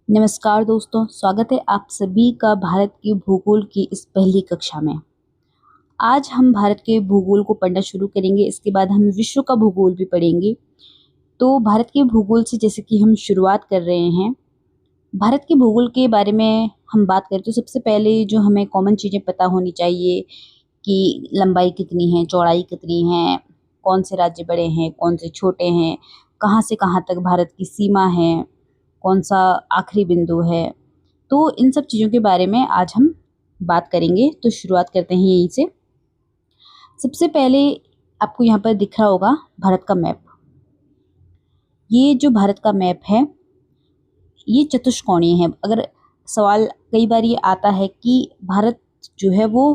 नमस्कार दोस्तों, स्वागत है आप सभी का भारत के भूगोल की इस पहली कक्षा में। आज हम भारत के भूगोल को पढ़ना शुरू करेंगे, इसके बाद हम विश्व का भूगोल भी पढ़ेंगे। तो भारत के भूगोल से जैसे कि हम शुरुआत कर रहे हैं, भारत के भूगोल के बारे में हम बात करें तो सबसे पहले जो हमें कॉमन चीज़ें पता होनी चाहिए कि लंबाई कितनी है, चौड़ाई कितनी है, कौन से राज्य बड़े हैं, कौन से छोटे हैं, कहाँ से कहाँ तक भारत की सीमा है, कौन सा आखिरी बिंदु है। तो इन सब चीज़ों के बारे में आज हम बात करेंगे। तो शुरुआत करते हैं यहीं से। सबसे पहले आपको यहाँ पर दिख रहा होगा भारत का मैप। ये जो भारत का मैप है ये चतुष्कोणीय है। अगर सवाल कई बार ये आता है कि भारत जो है वो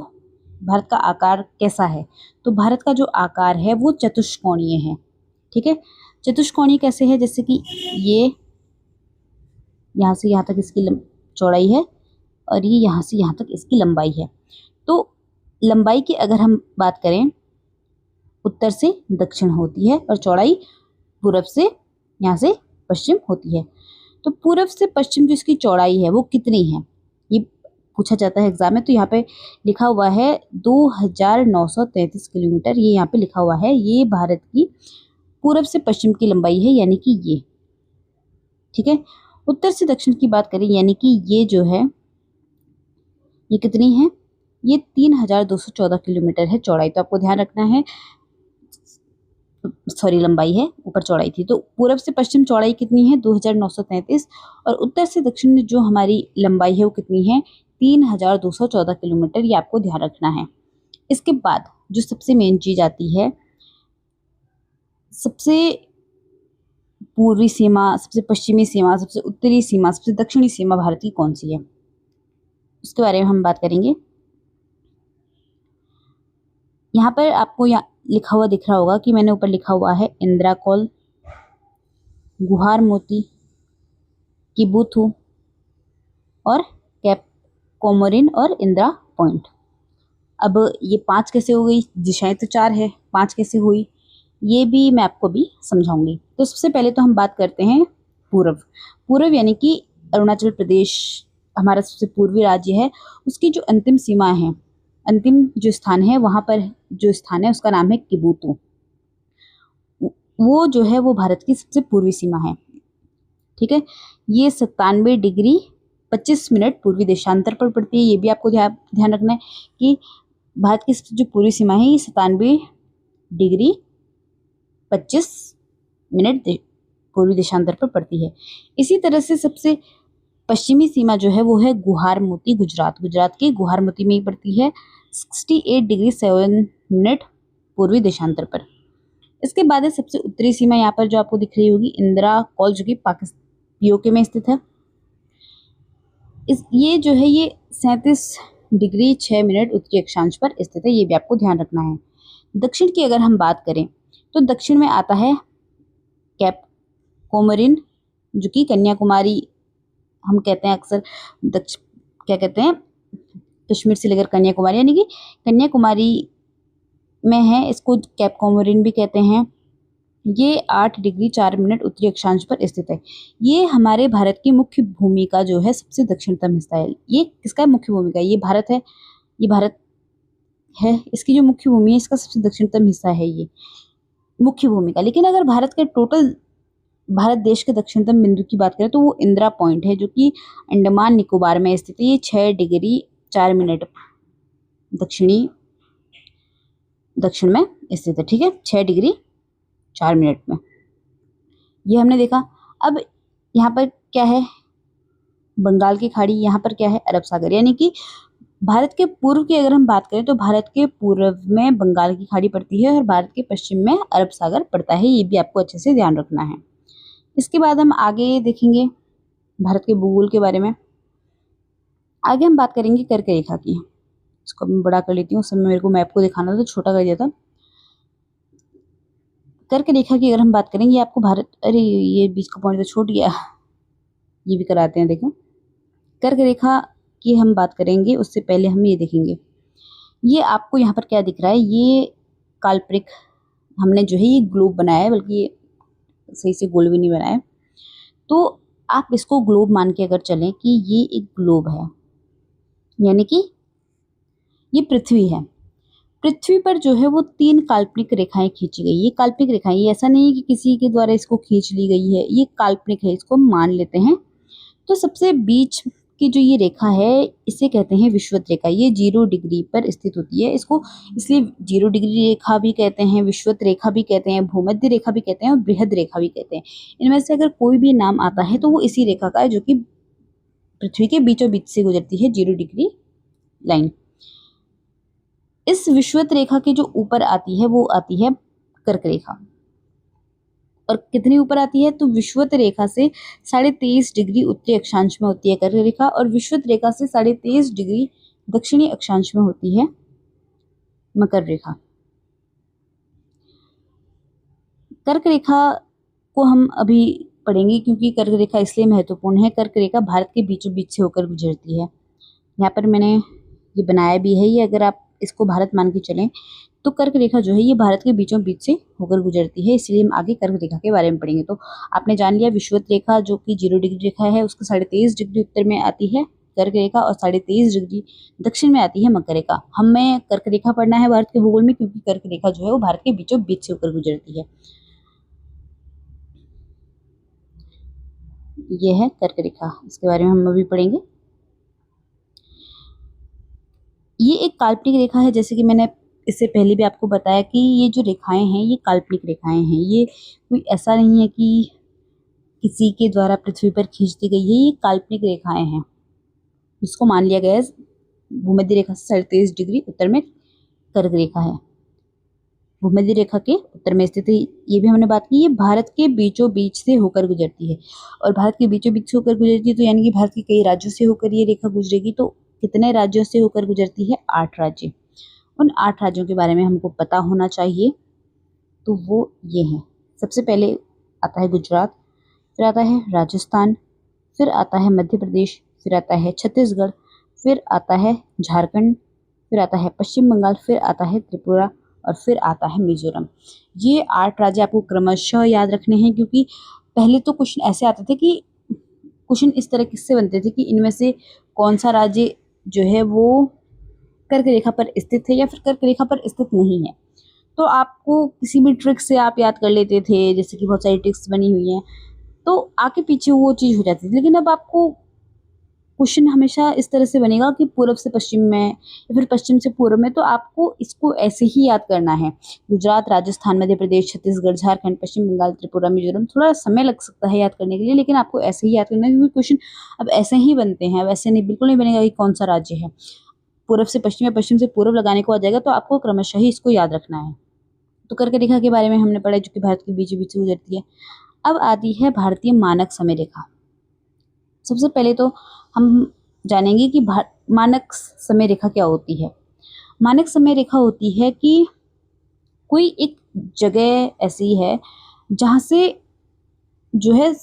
भारत का आकार कैसा है, तो भारत का जो आकार है वो चतुष्कोणीय है। ठीक है, चतुष्कोणीय कैसे है, जैसे कि ये यहाँ से यहाँ तक इसकी चौड़ाई है और ये यहाँ से यहाँ तक इसकी लंबाई है। तो लंबाई की अगर हम बात करें, उत्तर से दक्षिण होती है और चौड़ाई पूरब से यहाँ से पश्चिम होती है। तो पूरब से पश्चिम जो इसकी चौड़ाई है वो कितनी है, ये पूछा जाता है एग्जाम में। तो यहाँ पे लिखा हुआ है 2933 किलोमीटर, ये यहाँ पे लिखा हुआ है। ये भारत की पूरब से पश्चिम की लंबाई है, यानी कि ये। ठीक है, उत्तर से दक्षिण की बात करें, यानी कि ये जो है ये कितनी है, ये 3214 किलोमीटर है चौड़ाई। तो आपको ध्यान रखना है, सॉरी लंबाई है, ऊपर चौड़ाई थी। तो पूरब से पश्चिम चौड़ाई कितनी है, 2933, और उत्तर से दक्षिण में जो हमारी लंबाई है वो कितनी है, 3214 किलोमीटर। ये आपको ध्यान रखना है। इसके बाद जो सबसे मेन चीज आती है, सबसे पूर्वी सीमा, सबसे पश्चिमी सीमा, सबसे उत्तरी सीमा, सबसे दक्षिणी सीमा भारत की कौन सी है, उसके बारे में हम बात करेंगे। यहाँ पर आपको यहाँ लिखा हुआ दिख रहा होगा कि मैंने ऊपर लिखा हुआ है इंदिरा कॉल, गुहार मोती, किबुथु और कैप कोमोरिन और इंदिरा पॉइंट। अब ये 5 कैसे हो गई, दिशाएं तो 4 है, 5 कैसे हुई, ये भी मैं आपको भी समझाऊंगी। तो सबसे पहले तो हम बात करते हैं पूर्व। पूर्व यानी कि अरुणाचल प्रदेश हमारा सबसे पूर्वी राज्य है, उसकी जो अंतिम सीमा है, अंतिम जो स्थान है, वहां पर जो स्थान है उसका नाम है किबुतु। वो जो है वो भारत की सबसे पूर्वी सीमा है। ठीक है, ये 97 डिग्री 25 मिनट पूर्वी देशांतर पर पड़ती है। ये भी आपको ध्यान रखना है कि भारत की सबसे जो पूर्वी सीमा है ये 97 डिग्री 25 मिनट पूर्वी देशांतर पर पड़ती है। इसी तरह से सबसे पश्चिमी सीमा जो है वो है गुहार मोती, गुजरात। गुजरात की गुहार मोती में ही पड़ती है, 68 डिग्री 7 मिनट पूर्वी देशांतर पर। इसके बाद है सबसे उत्तरी सीमा, यहाँ पर जो आपको दिख रही होगी इंदिरा कॉल, जो कि पाकिस्तान पीओके में स्थित है। ये जो है ये 37 डिग्री 6 मिनट उत्तरी अक्षांश पर स्थित है, ये भी आपको ध्यान रखना है। दक्षिण की अगर हम बात करें तो दक्षिण में आता है कैप कोमोरिन, जो कि कन्याकुमारी हम कहते हैं अक्सर, क्या कहते हैं, कश्मीर से लेकर कन्याकुमारी, यानी कि कन्याकुमारी में है, इसको कैप कोमोरिन भी कहते हैं। ये 8 डिग्री 4 मिनट उत्तरी अक्षांश पर स्थित है। ये हमारे भारत की मुख्य भूमि का जो है सबसे दक्षिणतम हिस्सा है। ये किसका मुख्य भूमि का, ये भारत है, ये भारत है, इसकी जो मुख्य भूमि है इसका सबसे दक्षिणतम हिस्सा है ये मुख्य भूमि का। लेकिन अगर भारत के टोटल भारत देश के दक्षिणतम बिंदु की बात करें तो वो इंदिरा पॉइंट है, जो कि अंडमान निकोबार में स्थित है। ये 6 डिग्री 4 मिनट दक्षिण में स्थित है। ठीक है, 6 डिग्री 4 मिनट में, ये हमने देखा। अब यहाँ पर क्या है, बंगाल की खाड़ी, यहाँ पर क्या है, अरब सागर। यानी कि भारत के पूर्व की अगर हम बात करें तो भारत के पूर्व में बंगाल की खाड़ी पड़ती है और भारत के पश्चिम में अरब सागर पड़ता है। ये भी आपको अच्छे से ध्यान रखना है। इसके बाद हम आगे देखेंगे भारत के भूगोल के बारे में। आगे हम बात करेंगे कर्क रेखा की। इसको मैं बड़ा कर लेती हूँ, उस समय मेरे को मैप को दिखाना था तो छोटा कर दिया था। कर्क रेखा की अगर हम बात करेंगे, आपको भारत, अरे ये बीच का पॉइंट तो छूट गया, ये भी कराते हैं। देखो, कर्क रेखा की हम बात करेंगे उससे पहले हम ये देखेंगे, ये आपको यहाँ पर क्या दिख रहा है, ये काल्पनिक हमने जो है ये ग्लोब बनाया है, बल्कि ये सही से गोल भी नहीं बनाया है। तो आप इसको ग्लोब मान के अगर चलें कि ये एक ग्लोब है, यानी कि ये पृथ्वी है। पृथ्वी पर जो है वो 3 काल्पनिक रेखाएं खींची गई। ये काल्पनिक रेखाएं, ये ऐसा नहीं है कि किसी के द्वारा इसको खींच ली गई है, ये काल्पनिक है, इसको मान लेते हैं। तो सबसे बीच की जो ये रेखा है इसे कहते हैं विषुवत रेखा। ये 0 डिग्री पर स्थित होती है। इसको इसलिए 0 डिग्री रेखा भी कहते हैं, विषुवत रेखा भी कहते हैं, भूमध्य रेखा भी कहते हैं और बृहद रेखा भी कहते हैं। इनमें से अगर कोई भी नाम आता है तो वो इसी रेखा का है, जो कि पृथ्वी के बीचों बीच से गुजरती है, 0 डिग्री लाइन। इस विषुवत रेखा के जो ऊपर आती है वो आती है कर्क रेखा। और कितनी ऊपर आती है? तो विषुवत रेखा से 23.5 डिग्री उत्तरी अक्षांश में होती है कर्क रेखा, और विषुवत रेखा से 23.5 डिग्री दक्षिणी अक्षांश में होती है मकर रेखा। कर्क रेखा को हम अभी पढ़ेंगे क्योंकि कर्क रेखा इसलिए महत्वपूर्ण है। कर्क रेखा भारत के बीचों बीच से होकर गुजरती है। यहाँ पर मैंने ये बनाया भी है। ये अगर आप इसको भारत मान के चलें तो कर्क रेखा जो है ये भारत के बीचों बीच से होकर गुजरती है, इसलिए हम आगे कर्क रेखा के बारे में पढ़ेंगे। तो आपने जान लिया विषुवत रेखा जो कि 0 डिग्री रेखा है, उसके 23.5 डिग्री उत्तर में आती है कर्क रेखा और 23.5 डिग्री दक्षिण में आती है मकर रेखा। हमें कर्क रेखा पढ़ना है भारत के भूगोल में, क्योंकि कर्क रेखा जो है वो भारत के बीचों बीच से होकर गुजरती है। ये है कर्क रेखा, इसके बारे में हम अभी पढ़ेंगे। ये एक काल्पनिक रेखा है, जैसे कि मैंने इससे पहले भी आपको बताया कि ये जो रेखाएं हैं ये काल्पनिक रेखाएं हैं। ये कोई ऐसा नहीं है कि किसी के द्वारा पृथ्वी पर खींच दी गई है, ये काल्पनिक रेखाएं हैं। इसको मान लिया गया है भूमध्य रेखा से 23.5 डिग्री उत्तर में कर्क रेखा है, भूमध्य रेखा के उत्तर में स्थित है। ये भी हमने बात की, ये भारत के बीचों बीच से होकर गुजरती है। और भारत के बीचों बीच से होकर गुजरती है तो यानी कि भारत के कई राज्यों से होकर ये रेखा गुजरेगी। तो कितने राज्यों से होकर गुजरती है? 8 राज्य। उन 8 राज्यों के बारे में हमको पता होना चाहिए, तो वो ये हैं। सबसे पहले आता है गुजरात, फिर आता है राजस्थान, फिर आता है मध्य प्रदेश, फिर आता है छत्तीसगढ़, फिर आता है झारखंड, फिर आता है पश्चिम बंगाल, फिर आता है त्रिपुरा और फिर आता है मिजोरम। ये 8 राज्य आपको क्रमशः याद रखने हैं, क्योंकि पहले तो क्वेश्चन ऐसे आते थे कि क्वेश्चन इस तरह किससे बनते थे कि इनमें से कौन सा राज्य जो है वो कर्क रेखा पर स्थित है या फिर कर्क रेखा पर स्थित नहीं है। तो आपको किसी भी ट्रिक से आप याद कर लेते थे, जैसे कि बहुत सारी ट्रिक्स बनी हुई हैं, तो आगे पीछे वो चीज़ हो जाती थी। लेकिन अब आपको क्वेश्चन हमेशा इस तरह से बनेगा कि पूर्व से पश्चिम में या फिर पश्चिम से पूर्व में, तो आपको इसको ऐसे ही याद करना है। गुजरात, राजस्थान, मध्य प्रदेश, छत्तीसगढ़, झारखंड, पश्चिम बंगाल, त्रिपुरा, मिजोरम। थोड़ा समय लग सकता है याद करने के लिए, लेकिन आपको ऐसे ही याद करना है, क्योंकि क्वेश्चन अब ऐसे ही बनते हैं। अब ऐसे नहीं, बिल्कुल नहीं बनेगा कि कौन सा राज्य है। पूर्व से पश्चिम या पश्चिम से पूर्व लगाने को आ जाएगा, तो आपको क्रमशः ही इसको याद रखना है। तो कर्क रेखा के बारे में हमने पढ़ा, जो कि भारत के बीचों बीच से गुजरती है। अब आती है भारतीय मानक समय रेखा। सबसे पहले तो हम जानेंगे कि मानक समय रेखा क्या होती है। मानक समय रेखा होती है कि कोई एक जगह ऐसी है जहाँ से जो है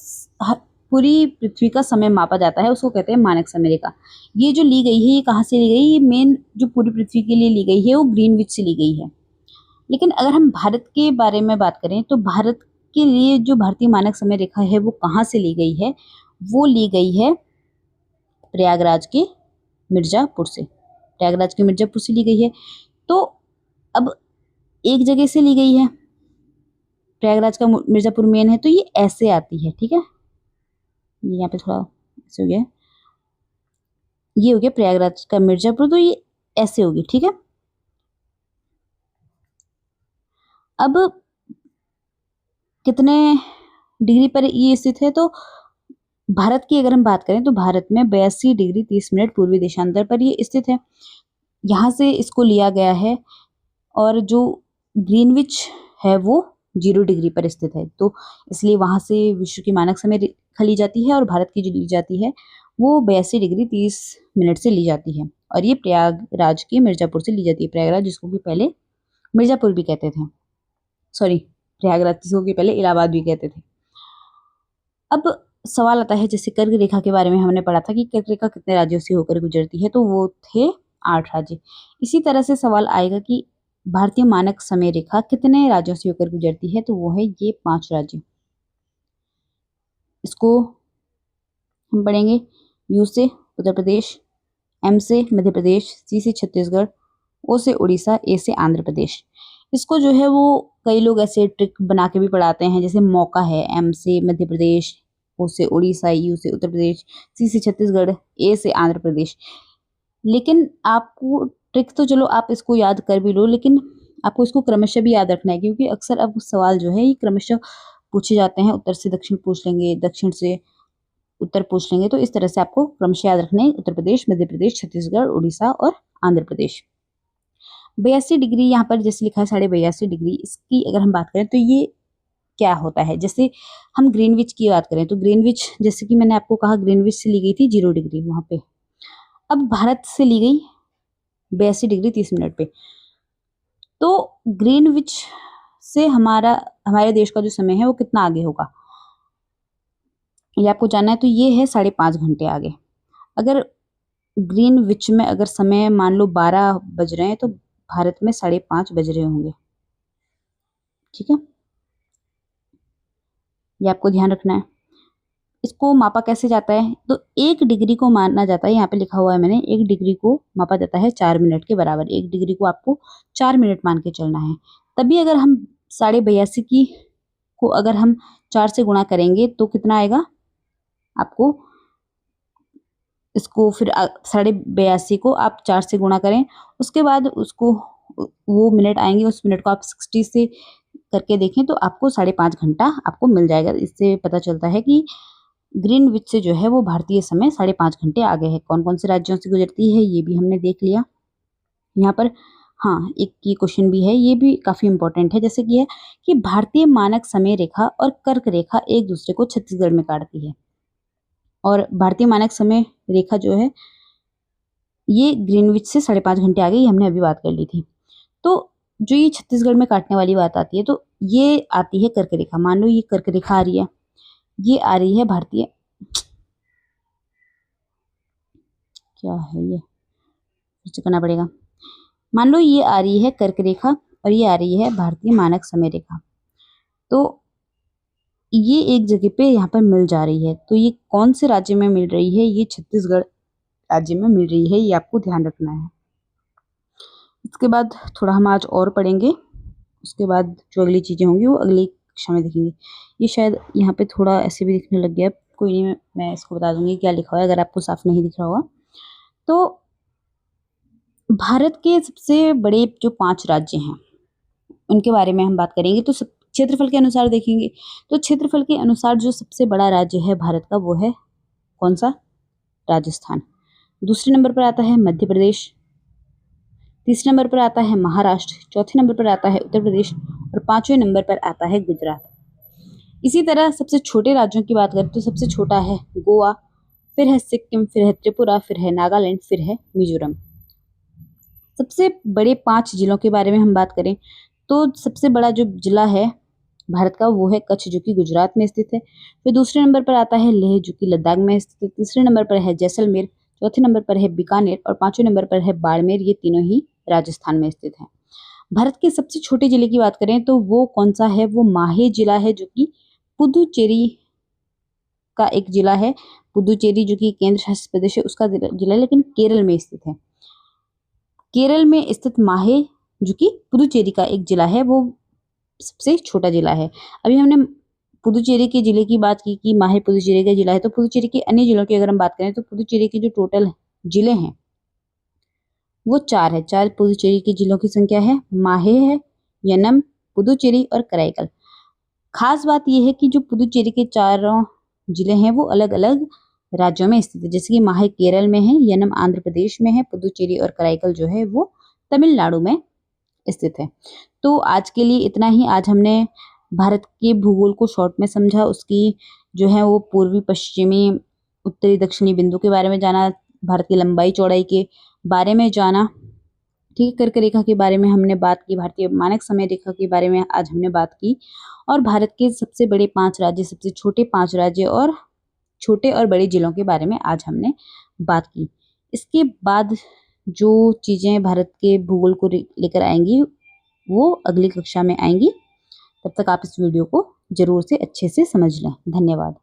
पूरी पृथ्वी का समय मापा जाता है, उसको कहते हैं मानक समय रेखा। ये जो ली गई है ये कहाँ से ली गई? ये मेन जो पूरी पृथ्वी के लिए ली गई है वो ग्रीनविच से ली गई है। लेकिन अगर हम भारत के बारे में बात करें तो भारत के लिए जो भारतीय मानक समय रेखा है वो कहाँ से ली गई है? वो ली गई है प्रयागराज के मिर्जापुर से। प्रयागराज के मिर्जापुर से ली गई है। तो अब एक जगह से ली गई है, प्रयागराज का मिर्जापुर मेन है, तो ये ऐसे आती है, ठीक है। ये यहाँ पे थोड़ा ऐसे हो गया, ये हो गया प्रयागराज का मिर्जापुर, तो ये ऐसे होगी, ठीक है। अब कितने डिग्री पर ये स्थित है? तो भारत की अगर हम बात करें तो भारत में 82 डिग्री 30 मिनट पूर्वी देशांतर पर ये स्थित है। यहाँ से इसको लिया गया है, और जो ग्रीनविच है वो 0 डिग्री पर स्थित है, तो इसलिए वहाँ से विश्व की मानक समय रेखा ली जाती है। और भारत की जो ली जाती है वो 82 डिग्री 30 मिनट से ली जाती है, और ये प्रयागराज के मिर्जापुर से ली जाती है। प्रयागराज जिसको कि पहले मिर्जापुर भी कहते थे, सॉरी प्रयागराज जिसको कि पहले इलाहाबाद भी कहते थे। अब सवाल आता है, जैसे कर्क रेखा के बारे में हमने पढ़ा था कि कर्क रेखा कितने राज्यों से होकर गुजरती है, तो वो थे 8 राज्य। इसी तरह से सवाल आएगा कि भारतीय मानक समय रेखा कितने राज्यों से होकर गुजरती है, तो वो है ये 5 राज्य। इसको हम पढ़ेंगे यू से उत्तर प्रदेश, एम से मध्य प्रदेश, सी से छत्तीसगढ़, ओ से उड़ीसा, ए से आंध्र प्रदेश। इसको जो है वो कई लोग ऐसे ट्रिक बना के भी पढ़ाते हैं, जैसे मौका है एम से मध्य प्रदेश, ओ से उड़ीसा, यू से उत्तर प्रदेश, सी से छत्तीसगढ़, ए से आंध्र प्रदेश। लेकिन आपको ट्रिक तो चलो आप इसको याद कर भी लो, लेकिन आपको इसको क्रमशः भी याद रखना है, क्योंकि अक्सर अब सवाल जो है ये क्रमशः पूछे जाते हैं। उत्तर से दक्षिण पूछ लेंगे, दक्षिण से उत्तर पूछ लेंगे, तो इस तरह से आपको क्रमशः याद रखना है। उत्तर प्रदेश, मध्य प्रदेश, छत्तीसगढ़, उड़ीसा और आंध्र प्रदेश। 82 डिग्री यहाँ पर जैसे लिखा है 82.5 डिग्री, इसकी अगर हम बात करें तो ये क्या होता है। जैसे हम ग्रीनविच की बात करें तो ग्रीनविच, जैसे कि मैंने आपको कहा, ग्रीनविच से ली गई थी 0 डिग्री वहां पे। अब भारत से ली गई 82 डिग्री 30 मिनट पे। तो ग्रीनविच से हमारे देश का जो समय है वो कितना आगे होगा, ये आपको जानना है। तो ये है 5.5 घंटे आगे। अगर ग्रीनविच में अगर समय मान लो 12 बज रहे हैं, तो भारत में 5:30 बज रहे होंगे। ठीक है, ये आपको ध्यान रखना है। इसको मापा कैसे जाता है, तो 1 डिग्री को माना जाता है, यहाँ पे लिखा हुआ है मैंने, 1 डिग्री को मापा जाता है 4 मिनट के बराबर। 1 डिग्री को आपको 4 मिनट मान के चलना है। तभी अगर हम 82.5 की को अगर हम 4 से गुणा करेंगे तो कितना आएगा आपको, इसको फिर 82.5 को आप 4 से गुणा करें, उसके बाद उसको वो मिनट आएंगे, उस मिनट को आप 60 से करके देखें तो आपको 5.5 घंटा आपको मिल जाएगा। इससे पता चलता है कि ग्रीनविच से जो है वो भारतीय समय 5.5 घंटे आगे है। कौन कौन से राज्यों से गुजरती है ये भी हमने देख लिया यहाँ पर। हाँ, एक ये क्वेश्चन भी है, ये भी काफी इंपॉर्टेंट है, जैसे कि है कि भारतीय मानक समय रेखा और कर्क रेखा एक दूसरे को छत्तीसगढ़ में काटती है। और भारतीय मानक समय रेखा जो है ये ग्रीनविच से 5.5 घंटे आगे, ये हमने अभी बात कर ली थी। तो जो ये छत्तीसगढ़ में काटने वाली बात आती है, तो ये आती है कर्क रेखा। मान लो ये कर्क रेखा आ रही है, ये आ रही है भारतीय, क्या है ये, फिर से करना पड़ेगा। मान लो ये आ रही है कर्क रेखा और ये आ रही है भारतीय मानक समय रेखा। तो ये एक जगह पे यहाँ पर मिल जा रही है, तो ये कौन से राज्य में मिल रही है, ये छत्तीसगढ़ राज्य में मिल रही है, ये आपको ध्यान रखना है। इसके बाद थोड़ा हम आज और पढ़ेंगे, उसके बाद जो अगली चीजें होंगी वो अगली कक्षा में देखेंगे। ये शायद यहाँ पे थोड़ा ऐसे भी दिखने लग गया, कोई नहीं, मैं इसको बता दूंगी क्या लिखा हुआ है अगर आपको साफ नहीं दिख रहा होगा। तो भारत के सबसे बड़े जो 5 राज्य हैं उनके बारे में हम बात करेंगे। तो क्षेत्रफल के अनुसार देखेंगे, तो क्षेत्रफल के अनुसार जो सबसे बड़ा राज्य है भारत का वो है कौन सा, राजस्थान। दूसरे नंबर पर आता है मध्य प्रदेश, तीसरे नंबर पर आता है महाराष्ट्र, चौथे नंबर पर आता है उत्तर प्रदेश और 5वें नंबर पर आता है गुजरात। इसी तरह सबसे छोटे राज्यों की बात करें तो सबसे छोटा है गोवा, फिर है सिक्किम, फिर है त्रिपुरा, फिर है नागालैंड, फिर है मिजोरम। सबसे बड़े 5 जिलों के बारे में हम बात करें तो सबसे बड़ा जो जिला है भारत का वो है कच्छ, जो कि गुजरात में स्थित है। फिर दूसरे नंबर पर आता है लेह, जो कि लद्दाख में स्थित है। तीसरे नंबर पर है जैसलमेर, चौथे नंबर पर है बीकानेर और 5वें नंबर पर है बाड़मेर। ये तीनों ही राजस्थान में स्थित है। भारत के सबसे छोटे जिले की बात करें तो वो कौन सा है, वो माहे जिला है, जो कि पुदुचेरी का एक जिला है। पुदुचेरी जो कि केंद्र शासित प्रदेश है उसका जिला है, लेकिन केरल में स्थित है। केरल में स्थित माहे जो कि पुदुचेरी का एक जिला है, वो सबसे छोटा जिला है। अभी हमने पुदुचेरी के जिले की बात की कि माहे पुदुचेरी का जिला है, तो पुदुचेरी के अन्य जिलों की अगर हम बात करें तो पुदुचेरी के जो टोटल जिले हैं वो 4 है। 4 पुदुचेरी के जिलों की संख्या है, माहे है, यनम, पुदुचेरी और कराईकल। खास बात यह है कि जो पुदुचेरी के 4 जिले हैं वो अलग अलग राज्यों में स्थित है, जैसे कि माहे केरल में है, यनम आंध्र प्रदेश में है, पुदुचेरी और कराईकल जो है वो तमिलनाडु में स्थित है। तो आज के लिए इतना ही। आज हमने भारत के भूगोल को शॉर्ट में समझा, उसकी जो है वो पूर्वी पश्चिमी उत्तरी दक्षिणी बिंदु के बारे में जाना, भारत की लंबाई चौड़ाई के बारे में जाना, ठीक, कर्क रेखा के बारे में हमने बात की, भारतीय मानक समय रेखा के बारे में आज हमने बात की, और भारत के सबसे बड़े 5 राज्य, सबसे छोटे 5 राज्य और छोटे और बड़े जिलों के बारे में आज हमने बात की। इसके बाद जो चीजें भारत के भूगोल को लेकर आएंगी वो अगली कक्षा में आएंगी। तब तक आप इस वीडियो को जरूर से अच्छे से समझ लें। धन्यवाद।